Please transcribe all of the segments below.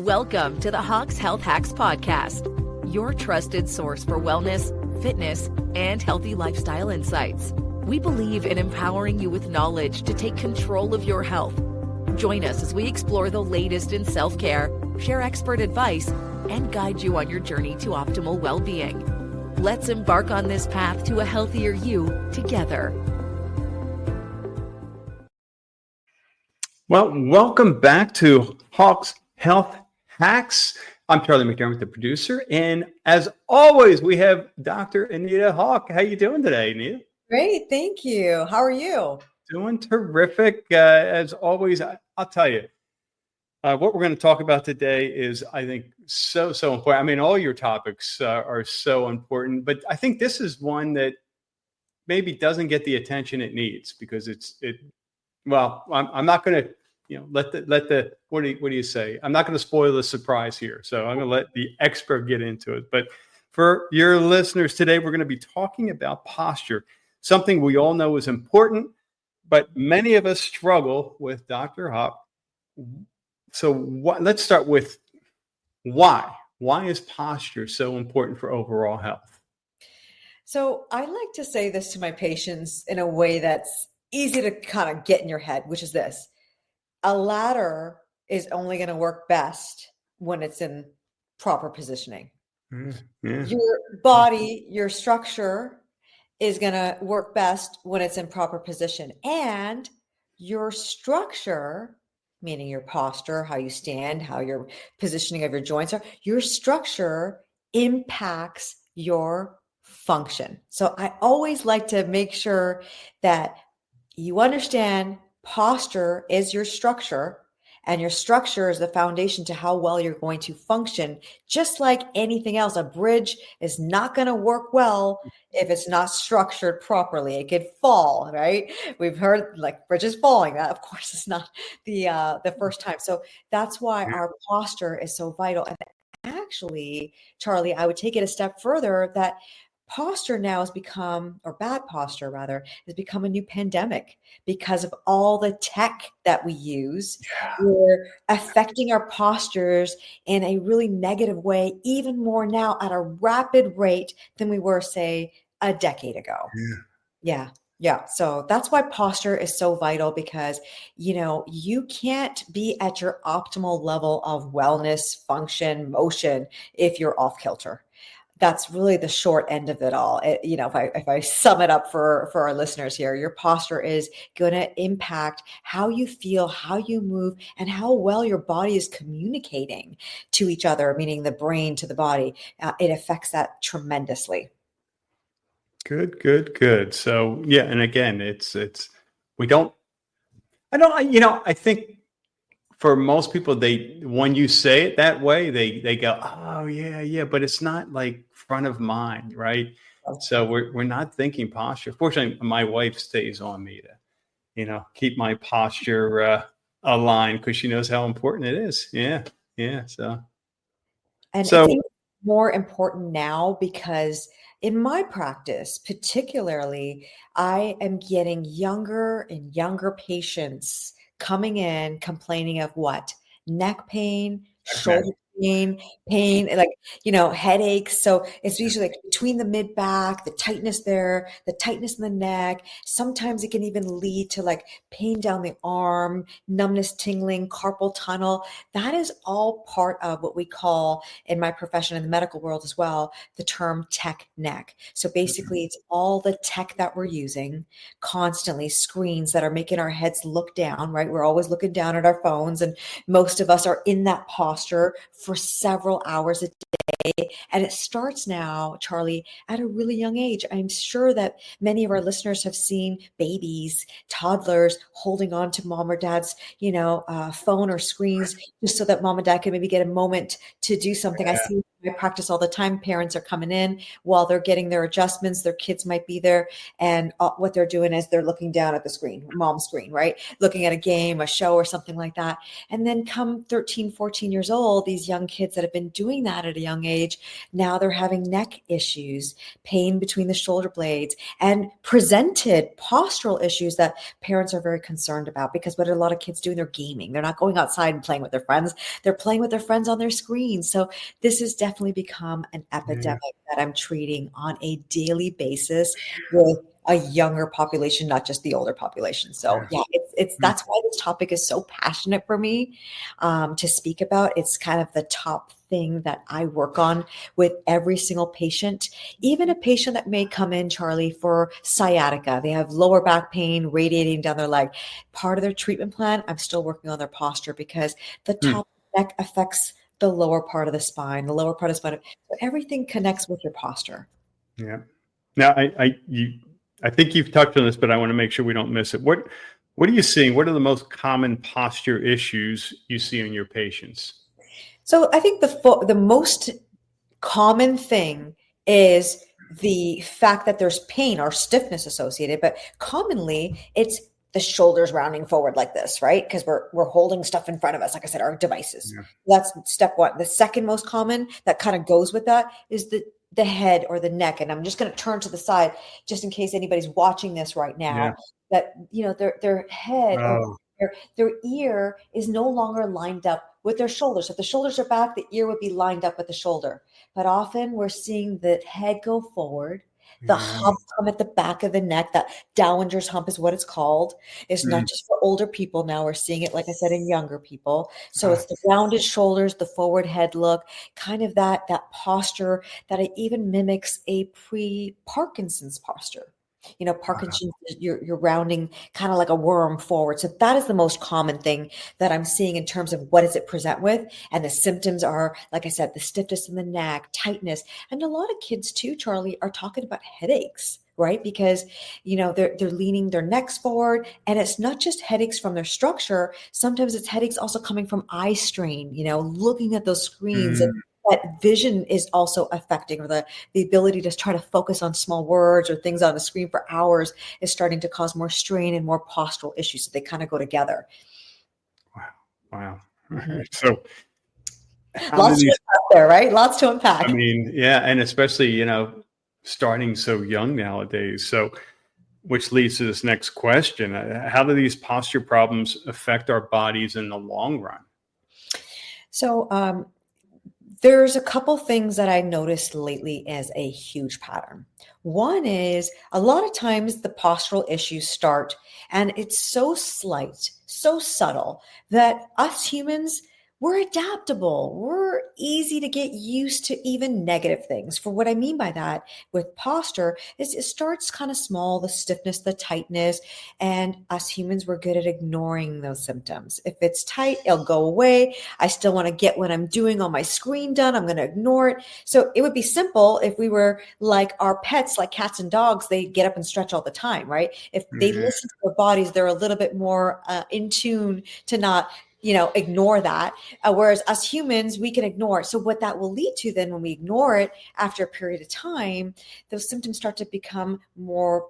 Welcome to the Hawks Health Hacks Podcast, your trusted source for wellness, fitness, and healthy lifestyle insights. We believe in empowering you with knowledge to take control of your health. Join us as we explore the latest in self-care, share expert advice, and guide you on your journey to optimal well-being. Let's embark on this path to a healthier you together. Well, welcome back to Hawks Health Hacks. I'm Charlie McDermott, the producer, and as always, we have Dr. Anita Haque. How you doing today, Anita? Great, thank you. How are you? Doing terrific. As always, I'll tell you, what we're going to talk about today is, I think, so important. I mean, all your topics are so important, but I think this is one that maybe doesn't get the attention it needs because well, I'm not going to, let the what do you say? I'm not going to spoil the surprise here. So I'm going to let the expert get into it. But for your listeners today, we're going to be talking about posture, something we all know is important, but many of us struggle with, Dr. Haque. So let's start with why. Why is posture so important for overall health? So I like to say this to my patients in a way that's easy to kind of get in your head, which is this. A ladder is only going to work best when it's in proper positioning. Yeah. Your body, your structure is going to work best when it's in proper position. And your structure, meaning your posture, how you stand, how your positioning of your joints are, your structure impacts your function. So I always like to make sure that you understand posture is your structure, and your structure is the foundation to how well you're going to function. Just like anything else, a bridge is not going to work well if it's not structured properly. It could fall, right? We've heard like bridges falling. That, of course, is not the first time. So that's why our posture is so vital. And actually, Charlie, I would take it a step further that posture now has become, or bad posture rather, has become a new pandemic because of all the tech that we use. We're affecting our postures in a really negative way, even more now at a rapid rate than we were, say, a decade ago. Yeah. So that's why posture is so vital because, you can't be at your optimal level of wellness, function, motion if you're off kilter. That's really the short end of it all. If I sum it up for our listeners here, your posture is going to impact how you feel, how you move, and how well your body is communicating to each other, meaning the brain to the body. It affects that tremendously. Good. So yeah, and again, I think for most people, when you say it that way, they go, oh yeah, but it's not like front of mind, right? So we're not thinking posture. Fortunately, my wife stays on me to, keep my posture aligned because she knows how important it is. Yeah. And it's even more important now because in my practice, particularly, I am getting younger and younger patients coming in complaining of what? Neck pain, shoulder pain, like, headaches. So it's usually like between the mid back, the tightness there, the tightness in the neck. Sometimes it can even lead to like pain down the arm, numbness, tingling, carpal tunnel. That is all part of what we call in my profession, in the medical world as well, the term tech neck. So basically it's all the tech that we're using constantly, screens that are making our heads look down, right? We're always looking down at our phones, and most of us are in that posture for several hours a day. And it starts now, Charlie, at a really young age. I'm sure that many of our listeners have seen babies, toddlers holding on to mom or dad's, phone or screens just so that mom and dad can maybe get a moment to do something. I see I practice all the time. Parents are coming in while they're getting their adjustments. Their kids might be there. And what they're doing is they're looking down at the screen, mom's screen, right? Looking at a game, a show, or something like that. And then come 13, 14 years old, these young kids that have been doing that at a young age, now they're having neck issues, pain between the shoulder blades, and presented postural issues that parents are very concerned about, because what are a lot of kids doing? They're gaming. They're not going outside and playing with their friends. They're playing with their friends on their screens. So this has definitely become an epidemic that I'm treating on a daily basis with a younger population, not just the older population. So it's that's why this topic is so passionate for me to speak about. It's kind of the top thing that I work on with every single patient, even a patient that may come in, Charlie, for sciatica. They have lower back pain radiating down their leg. Part of their treatment plan, I'm still working on their posture, because the top neck affects the lower part of the spine, the lower part of the spine. So everything connects with your posture. Yeah. Now, I think you've touched on this, but I want to make sure we don't miss it. What are you seeing? What are the most common posture issues you see in your patients? So I think the most common thing is the fact that there's pain or stiffness associated, but commonly it's the shoulders rounding forward like this, right? Because we're holding stuff in front of us, like I said, our devices. Yeah. That's step one. The second most common that kind of goes with that is the head or the neck. And I'm just going to turn to the side just in case anybody's watching this right now, that their head or their ear is no longer lined up with their shoulders. If the shoulders are back, the ear would be lined up with the shoulder. But often we're seeing the head go forward. The hump come at the back of the neck. That Dowager's hump is what it's called. It's not just for older people now. We're seeing it, like I said, in younger people. So it's the rounded shoulders, the forward head look, kind of that posture that it even mimics a pre-Parkinson's posture. Parkinson's, you're rounding kind of like a worm forward. So that is the most common thing that I'm seeing in terms of what does it present with. And the symptoms are, like I said, the stiffness in the neck, tightness. And a lot of kids too, Charlie, are talking about headaches, right? Because, they're leaning their necks forward, and it's not just headaches from their structure. Sometimes it's headaches also coming from eye strain, looking at those screens, and that vision is also affecting, or the ability to try to focus on small words or things on the screen for hours is starting to cause more strain and more postural issues. So they kind of go together. Wow. So lots to unpack there, right? Lots to unpack. I mean, and especially, starting so young nowadays. So, which leads to this next question. How do these posture problems affect our bodies in the long run? So, there's a couple things that I noticed lately as a huge pattern. One is a lot of times the postural issues start, and it's so slight, so subtle, that us humans, we're adaptable. We're easy to get used to even negative things. For what I mean by that with posture is it starts kind of small, the stiffness, the tightness, and us humans, we're good at ignoring those symptoms. If it's tight, it'll go away. I still want to get what I'm doing on my screen done. I'm going to ignore it. So it would be simple if we were like our pets, like cats and dogs, they get up and stretch all the time, right? If they listen to their bodies, they're a little bit more in tune to not ignore that. Whereas us humans, we can ignore it. So what that will lead to then when we ignore it after a period of time, those symptoms start to become more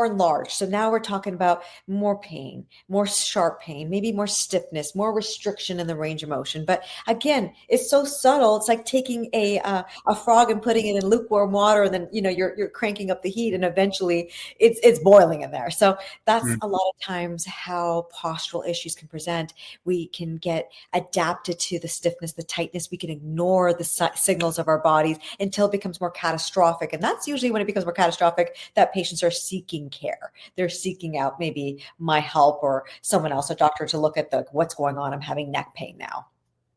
enlarged. So now we're talking about more pain, more sharp pain, maybe more stiffness, more restriction in the range of motion. But again, it's so subtle. It's like taking a frog and putting it in lukewarm water, and then you're cranking up the heat, and eventually it's boiling in there. So that's a lot of times how postural issues can present. We can get adapted to the stiffness, the tightness. We can ignore the signals of our bodies until it becomes more catastrophic. And that's usually when it becomes more catastrophic that patients are seeking care. They're seeking out maybe my help or someone else, a doctor, to look at what's going on. I'm having neck pain now.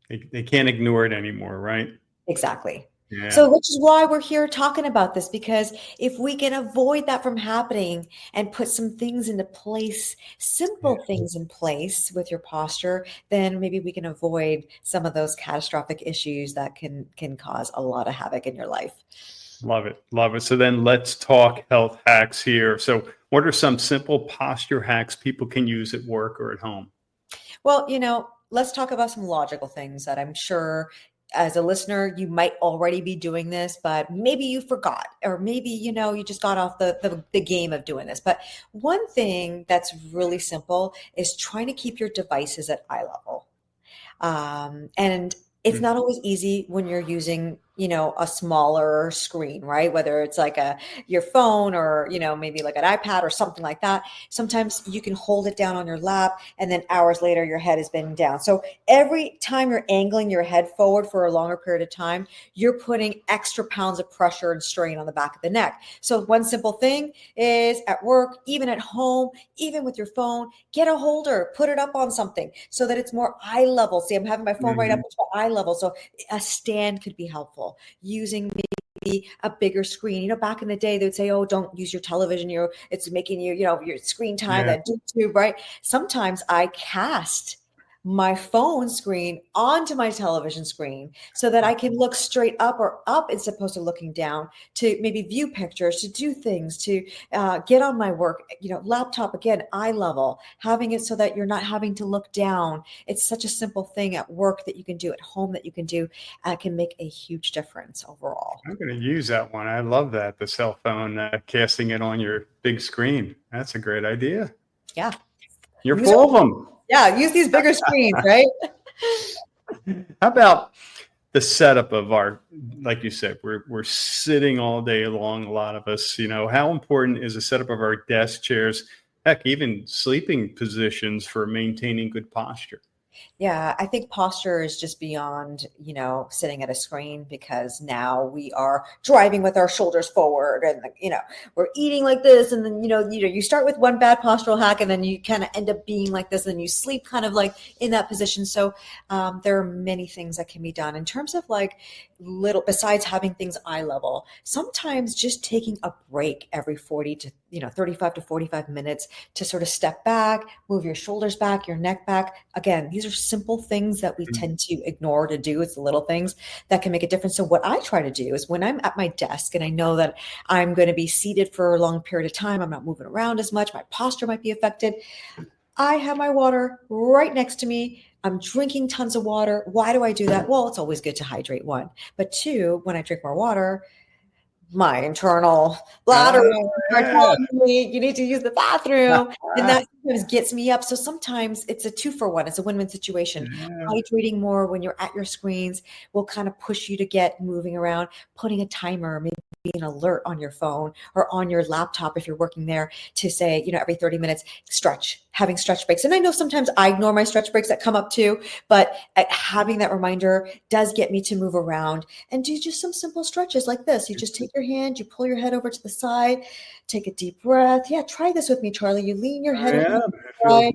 They can't ignore it anymore, right? Exactly. Yeah. So which is why we're here talking about this, because if we can avoid that from happening and put some things into place, simple things in place with your posture, then maybe we can avoid some of those catastrophic issues that can cause a lot of havoc in your life. Love it. Love it. So then let's talk health hacks here. So what are some simple posture hacks people can use at work or at home? Well, let's talk about some logical things that I'm sure as a listener, you might already be doing this, but maybe you forgot, or maybe, you just got off the game of doing this. But one thing that's really simple is trying to keep your devices at eye level. And it's not always easy when you're using, a smaller screen, right? Whether it's like your phone or, maybe like an iPad or something like that. Sometimes you can hold it down on your lap and then hours later your head is bending down. So every time you're angling your head forward for a longer period of time, you're putting extra pounds of pressure and strain on the back of the neck. So one simple thing is at work, even at home, even with your phone, get a holder, put it up on something so that it's more eye level. See, I'm having my phone right up to my eye level. So a stand could be helpful. Using maybe a bigger screen. Back in the day, they would say, oh, don't use your television. It's making your screen time, that YouTube, right? Sometimes I cast my phone screen onto my television screen so that I can look straight up, or up as opposed to looking down, to maybe view pictures, to do things, to get on my work, laptop, again, eye level, having it so that you're not having to look down. It's such a simple thing at work that you can do, at home that you can do, can make a huge difference overall. I'm going to use that one. I love that. The cell phone, casting it on your big screen. That's a great idea. Yeah. You're full of them. Yeah, use these bigger screens, right? How about the setup of like you said, we're sitting all day long, a lot of us, how important is the setup of our desk, chairs, heck, even sleeping positions for maintaining good posture? Yeah, I think posture is just beyond, sitting at a screen, because now we are driving with our shoulders forward, and, we're eating like this. And then, you start with one bad postural hack and then you kind of end up being like this, and you sleep kind of like in that position. So there are many things that can be done in terms of like besides having things eye level. Sometimes just taking a break every 35 to 45 minutes to sort of step back, move your shoulders back, your neck back. Again, these are simple things that we tend to ignore to do. It's the little things that can make a difference. So what I try to do is, when I'm at my desk and I know that I'm going to be seated for a long period of time, I'm not moving around as much, my posture might be affected, I have my water right next to me. I'm drinking tons of water. Why do I do that? Well, it's always good to hydrate, one. But two, when I drink more water, my internal bladder are telling me you need to use the bathroom, and that sometimes gets me up. So sometimes it's a 2-for-1. It's a win-win situation. Hydrating more when you're at your screens will kind of push you to get moving around. Putting a timer, maybe an alert on your phone or on your laptop if you're working there, to say, every 30 minutes, stretch, having stretch breaks. And I know sometimes I ignore my stretch breaks that come up too, but having that reminder does get me to move around and do just some simple stretches like this. You just take your hand, you pull your head over to the side, take a deep breath. Yeah, try this with me, Charlie. You lean your head over to the side.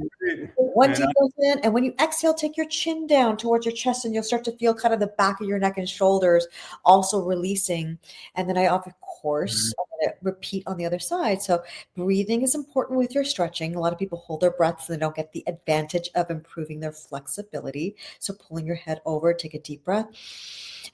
One deep breath in, and when you exhale, take your chin down towards your chest, and you'll start to feel kind of the back of your neck and shoulders also releasing. And then of course, I'm going to repeat on the other side. So breathing is important with your stretching. A lot of people hold their breaths and they don't get the advantage of improving their flexibility. So pulling your head over, take a deep breath.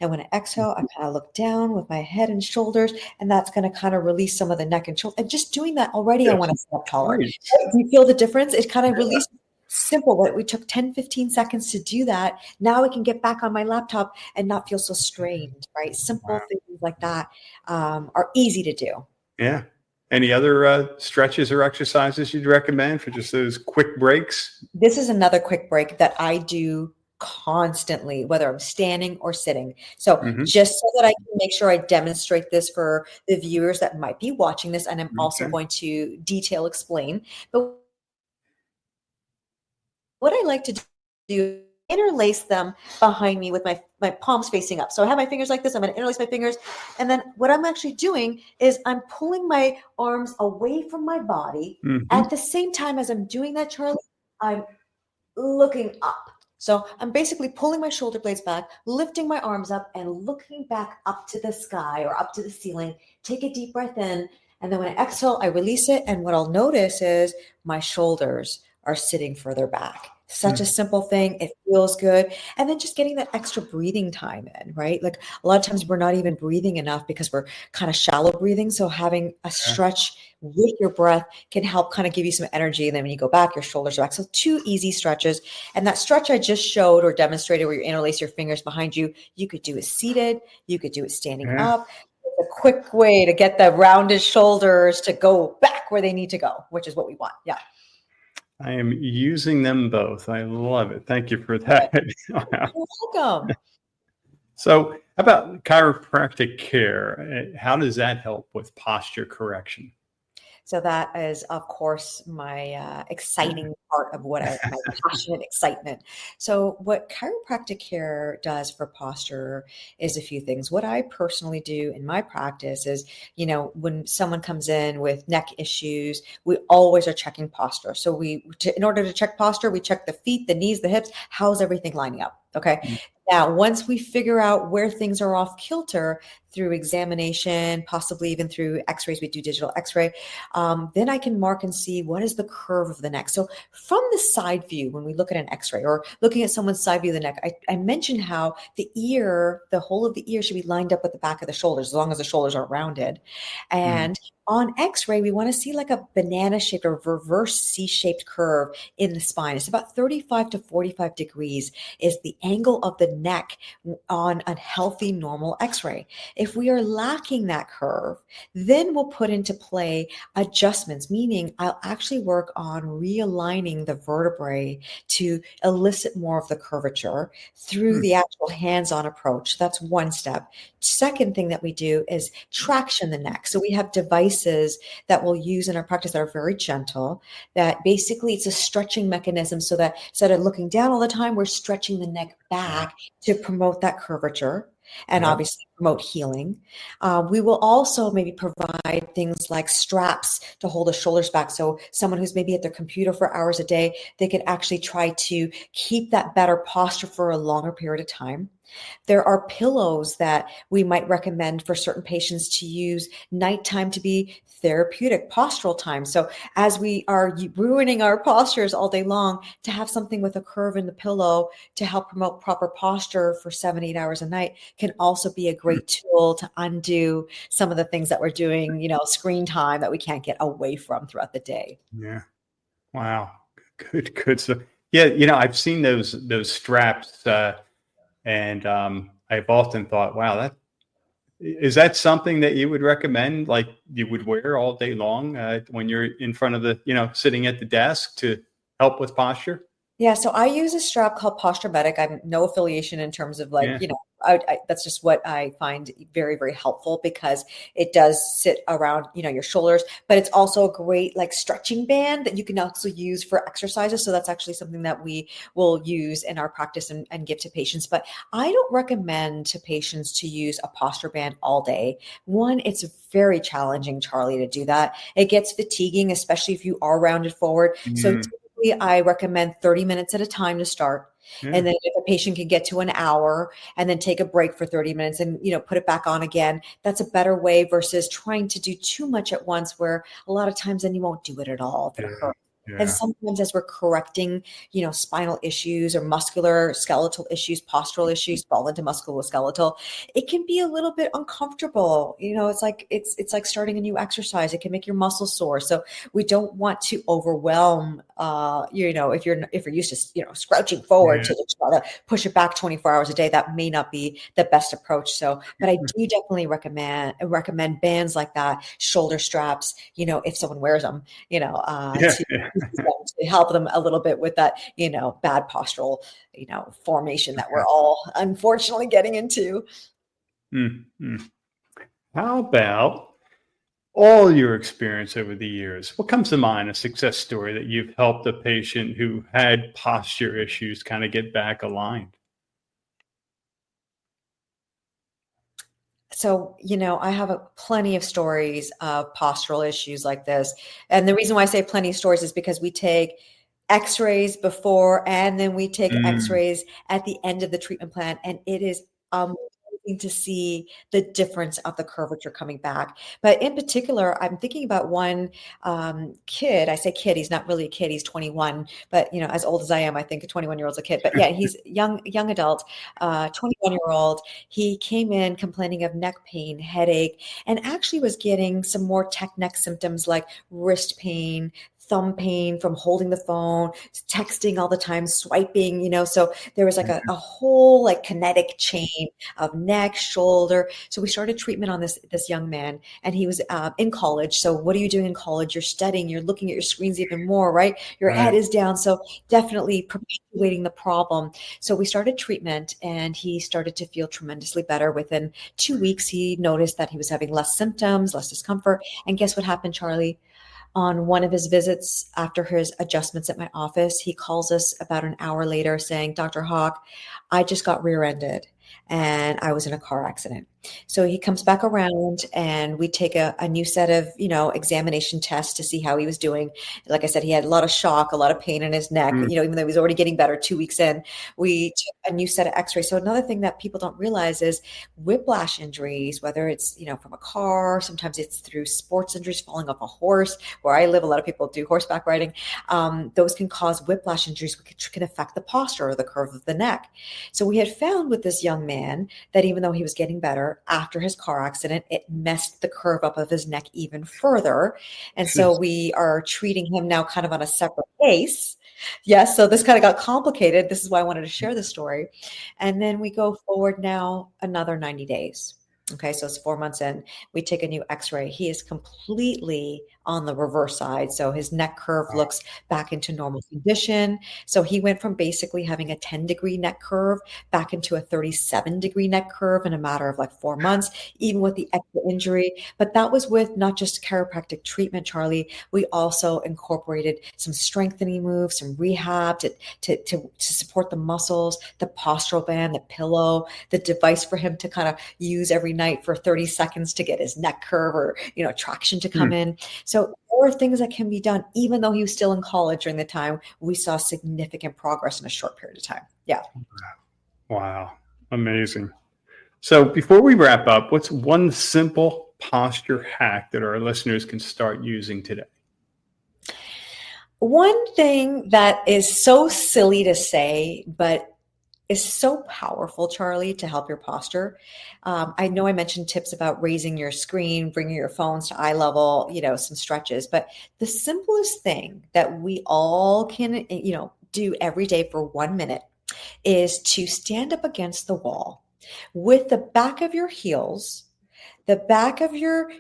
And when I exhale, I kind of look down with my head and shoulders, and that's going to kind of release some of the neck and shoulder. And just doing that already, I want to sit up taller. Do you feel the difference? It kind of releases. Simple, but we took 10, 15 seconds to do that. Now I can get back on my laptop and not feel so strained, right? Simple things like that are easy to do. Yeah. Any other stretches or exercises you'd recommend for just those quick breaks? This is another quick break that I do constantly, whether I'm standing or sitting. So just so that I can make sure I demonstrate this for the viewers that might be watching this, and I'm also going to detail explain. But what I like to do, interlace them behind me with my palms facing up. So I have my fingers like this. I'm going to interlace my fingers. And then what I'm actually doing is I'm pulling my arms away from my body. At the same time as I'm doing that, Charlie, I'm looking up. So I'm basically pulling my shoulder blades back, lifting my arms up, and looking back up to the sky or up to the ceiling. Take a deep breath in. And then when I exhale, I release it. And what I'll notice is my shoulders are sitting further back. Such a simple thing. It feels good. And then just getting that extra breathing time in, right? Like a lot of times we're not even breathing enough because we're kind of shallow breathing. So having a stretch with your breath can help kind of give you some energy. And then when you go back, your shoulders are back. So 2 easy stretches. And that stretch I just showed or demonstrated where you interlace your fingers behind you, you could do it seated. You could do it standing Yeah. up. It's a quick way to get the rounded shoulders to go back where they need to go, which is what we want. Yeah. I am using them both. I love it. Thank you for that. Wow. You're welcome. So, how about chiropractic care? How does that help with posture correction? So that is, of course, my exciting part of my passionate excitement. So what chiropractic care does for posture is a few things. What I personally do in my practice is, when someone comes in with neck issues, we always are checking posture. So in order to check posture, we check the feet, the knees, the hips. How's everything lining up? Okay. Now, once we figure out where things are off kilter through examination, possibly even through x-rays, we do digital x-ray, then I can mark and see what is the curve of the neck. So from the side view, when we look at an x-ray or looking at someone's side view of the neck, I mentioned how the whole of the ear should be lined up with the back of the shoulders, as long as the shoulders are rounded. And on x-ray, we want to see like a banana shaped or reverse C-shaped curve in the spine. It's about 35 to 45 degrees is the angle of the neck on a healthy, normal x-ray. If we are lacking that curve, then we'll put into play adjustments, meaning I'll actually work on realigning the vertebrae to elicit more of the curvature through the actual hands-on approach. That's one step. Second thing that we do is traction the neck. So we have devices that we'll use in our practice that are very gentle, that basically it's a stretching mechanism so that instead of looking down all the time, we're stretching the neck back to promote that curvature and obviously promote healing. We will also maybe provide things like straps to hold the shoulders back. So someone who's maybe at their computer for hours a day, they could actually try to keep that better posture for a longer period of time. There are pillows that we might recommend for certain patients to use nighttime to be therapeutic postural time. So as we are ruining our postures all day long, to have something with a curve in the pillow to help promote proper posture for 7-8 hours a night can also be a great tool to undo some of the things that we're doing, screen time that we can't get away from throughout the day. Yeah. Wow. Good. So, yeah, I've seen those straps, and I've often thought, wow, is that something that you would recommend, like you would wear all day long when you're in front of sitting at the desk to help with posture? Yeah, so I use a strap called Posture Medic. I'm no affiliation in terms of Yeah. that's just what I find very, very helpful because it does sit around, your shoulders, but it's also a great like stretching band that you can also use for exercises. So that's actually something that we will use in our practice and give to patients. But I don't recommend to patients to use a posture band all day. One, it's very challenging, Charlie, to do that. It gets fatiguing, especially if you are rounded forward. So I recommend 30 minutes at a time to start. And then if a patient can get to an hour and then take a break for 30 minutes and, put it back on again, that's a better way versus trying to do too much at once where a lot of times then you won't do it at all. If it hurts. And sometimes as we're correcting, spinal issues or muscular skeletal issues, postural issues fall into musculoskeletal, it can be a little bit uncomfortable. It's like starting a new exercise. It can make your muscles sore. So we don't want to overwhelm, if you're used to, scrouching forward to try to push it back 24 hours a day, that may not be the best approach. So, but I do definitely recommend bands like that, shoulder straps, if someone wears them, to help them a little bit with that, bad postural, formation that we're all unfortunately getting into. How about all your experience over the years? What comes to mind, a success story that you've helped a patient who had posture issues kind of get back aligned? So, I have plenty of stories of postural issues like this. And the reason why I say plenty of stories is because we take x-rays before and then we take x-rays at the end of the treatment plan. And it is amazing amazing to see the difference of the curvature coming back. But in particular, I'm thinking about one kid. I say kid, he's not really a kid, he's 21, but as old as I am, I think a 21-year-old's a kid. But yeah, he's young adult, 21-year-old. He came in complaining of neck pain, headache, and actually was getting some more tech neck symptoms like wrist pain, thumb pain from holding the phone, texting all the time, swiping, so there was like a whole like kinetic chain of neck, shoulder. So we started treatment on this young man, and he was in college. So what are you doing in college? You're studying, you're looking at your screens even more, right? Your head is down. So definitely perpetuating the problem. So we started treatment, and he started to feel tremendously better. Within 2 weeks, he noticed that he was having less symptoms, less discomfort. And guess what happened, Charlie? On one of his visits after his adjustments at my office, he calls us about an hour later saying, Dr. Haque, I just got rear-ended and I was in a car accident. So he comes back around, and we take a new set of, examination tests to see how he was doing. Like I said, he had a lot of shock, a lot of pain in his neck, even though he was already getting better 2 weeks in. We took a new set of x-rays. So another thing that people don't realize is whiplash injuries, whether it's, from a car, sometimes it's through sports injuries, falling off a horse. Where I live, a lot of people do horseback riding. Those can cause whiplash injuries, which can affect the posture or the curve of the neck. So we had found with this young man that even though he was getting better after his car accident, it messed the curve up of his neck even further. And so we are treating him now kind of on a separate case. Yes. So this kind of got complicated. This is why I wanted to share this story. And then we go forward now another 90 days. Okay, so it's 4 months in. We take a new x-ray. He is completely on the reverse side. So his neck curve looks back into normal condition. So he went from basically having a 10-degree neck curve back into a 37-degree neck curve in a matter of like 4 months, even with the extra injury. But that was with not just chiropractic treatment, Charlie. We also incorporated some strengthening moves, some rehab to support the muscles, the postural band, the pillow, the device for him to kind of use every night for 30 seconds to get his neck curve or, traction to come in. So there are things that can be done, even though he was still in college during the time. We saw significant progress in a short period of time. Yeah. Wow. Amazing. So before we wrap up, what's one simple posture hack that our listeners can start using today? One thing that is so silly to say, but is so powerful, Charlie, to help your posture. I know I mentioned tips about raising your screen, bringing your phones to eye level, some stretches, but the simplest thing that we all can, do every day for 1 minute is to stand up against the wall with the back of your heels, the back of your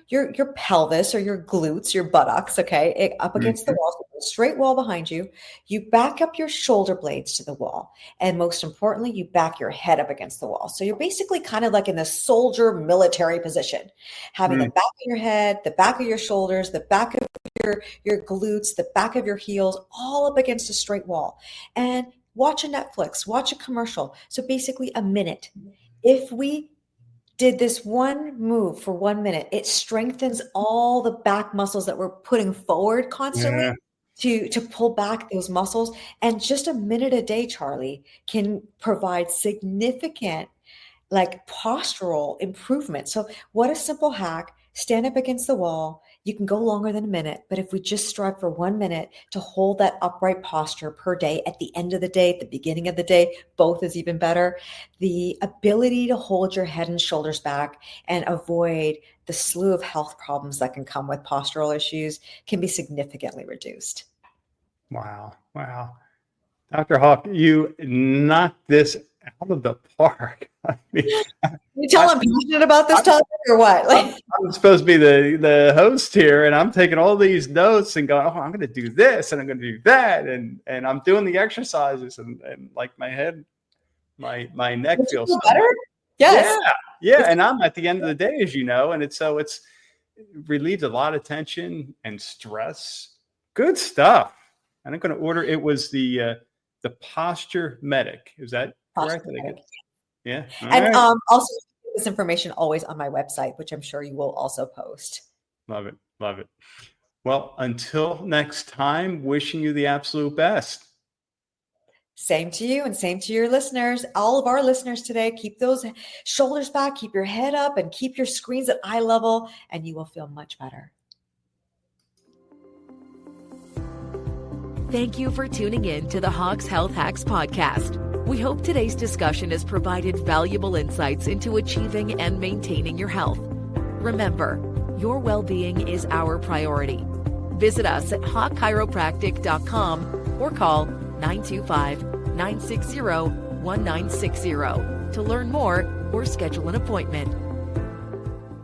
pelvis or your glutes, your buttocks, okay, up against the wall, so a straight wall behind you. You back up your shoulder blades to the wall. And most importantly, you back your head up against the wall. So you're basically kind of like in the soldier military position, having the back of your head, the back of your shoulders, the back of your glutes, the back of your heels, all up against a straight wall. And watch a Netflix, watch a commercial. So basically a minute. If we did this one move for 1 minute, it strengthens all the back muscles that we're putting forward constantly to pull back those muscles. And just a minute a day, Charlie, can provide significant like postural improvement. So what a simple hack. Stand up against the wall. You can go longer than a minute, but if we just strive for 1 minute to hold that upright posture per day, at the end of the day, at the beginning of the day, both is even better. The ability to hold your head and shoulders back and avoid the slew of health problems that can come with postural issues can be significantly reduced. Wow. Wow. Dr. Haque, you knocked this out of the park. I mean, You tell I'm passionate about this topic or what? I'm supposed to be the host here, and I'm taking all these notes and going, oh, I'm going to do this and I'm going to do that. And I'm doing the exercises and like my head, my neck feels so better. Yes. Yeah. And I'm at the end of the day, as you know, and it's relieved a lot of tension and stress. Good stuff. And I'm going to order, it was the Posture Medic. Is that correct? Yeah. And also this information always on my website, which I'm sure you will also post. Love it. Love it. Well, until next time, wishing you the absolute best. Same to you and same to your listeners. All of our listeners today, keep those shoulders back, keep your head up, and keep your screens at eye level, and you will feel much better. Thank you for tuning in to the Haque's Health Hacks podcast. We hope today's discussion has provided valuable insights into achieving and maintaining your health. Remember, your well-being is our priority. Visit us at haquechiropractic.com or call 925-960-1960 to learn more or schedule an appointment.